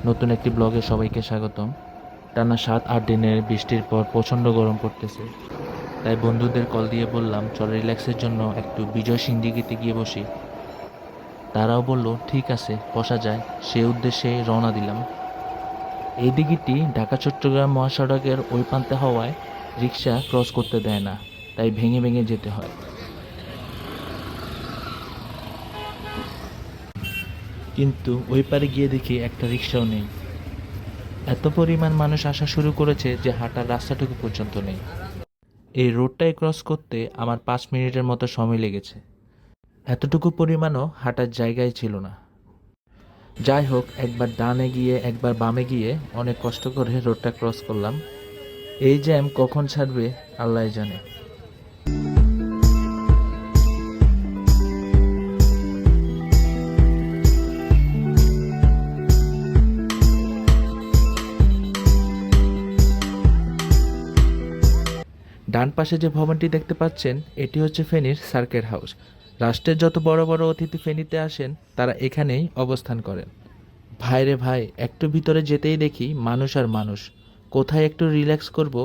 নতুন একটি ব্লগে সবাইকে স্বাগতম। টানা 7-8 দিনের বৃষ্টির পর প্রচণ্ড গরম পড়তেছে, তাই বন্ধুদের কল দিয়ে বললাম চল রিল্যাক্সের জন্য একটু বিজয় সিংদিঘিতে গিয়ে বসি। তারাও বলল ঠিক আছে, বসা যায়। সে উদ্দেশ্যে রওনা দিলাম। এই দিঘিটি ঢাকা চট্টগ্রাম মহাসড়কের ওই প্রান্তে হওয়ায় রিক্সা ক্রস করতে দেয় না, তাই ভেঙে ভেঙে যেতে হয়। কিন্তু ওই পারে গিয়ে দেখি একটা রিক্সাও নেই। এত পরিমাণ মানুষ আসা শুরু করেছে যে হাঁটার রাস্তাটুকু পর্যন্ত নেই। এই রোডটাই ক্রস করতে আমার 5 মিনিটের মতো সময় লেগেছে। এতটুকু পরিমাণও হাঁটার জায়গায় ছিল না। যাই হোক, একবার ডানে গিয়ে একবার বামে গিয়ে অনেক কষ্ট করে রোডটা ক্রস করলাম। এই জ্যাম কখন ছাড়বে আল্লাহ জানে। ডান পাশে যে ভবনটি দেখতে পাচ্ছেন, এটি হচ্ছে ফেনীর সার্কেট হাউস। রাষ্ট্রের যত বড় বড় অতিথি ফেনীতে আসেন তারা এখানেই অবস্থান করেন। ভাইরে ভাই, একটু ভিতরে যেতেই দেখি মানুষ আর মানুষ। কোথায় একটু রিল্যাক্স করব,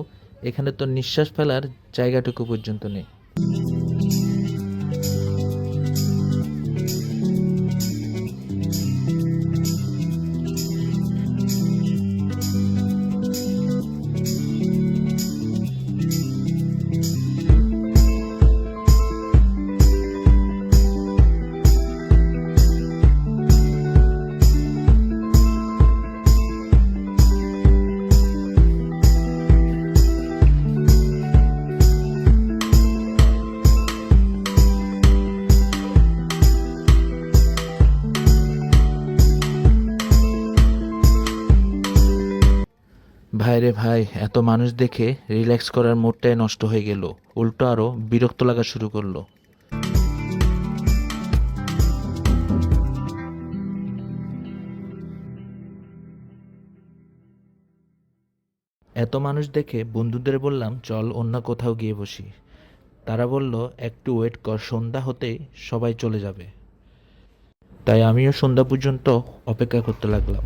এখানে তো নিঃশ্বাস ফেলার জায়গাটুকু পর্যন্ত নেই। ভাইরে ভাই, এত মানুষ দেখে রিল্যাক্স করার মুডটাই নষ্ট হয়ে গেল। উল্টো আরো বিরক্ত লাগা শুরু করলো। এত মানুষ দেখে বন্ধুদের বললাম চল অন্য কোথাও গিয়ে বসি। তারা বলল একটু ওয়েট কর, সন্ধ্যা হতেই সবাই চলে যাবে। তাই আমিও সন্ধ্যা পর্যন্ত অপেক্ষা করতে লাগলাম।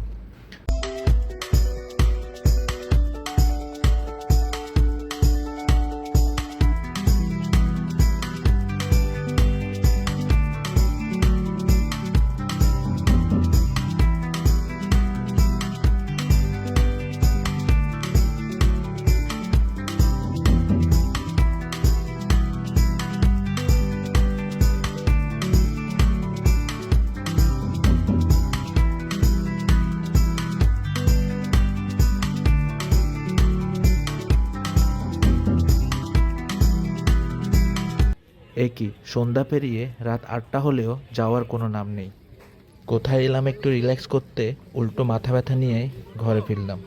এ কি, সন্ধ্যা পেরিয়ে রাত 8টা হলেও যাওয়ার কোনো নাম নেই। কোথায় এলাম একটু রিল্যাক্স করতে, উল্টো মাথা ব্যথা নিয়ে ঘরে ফিরলাম।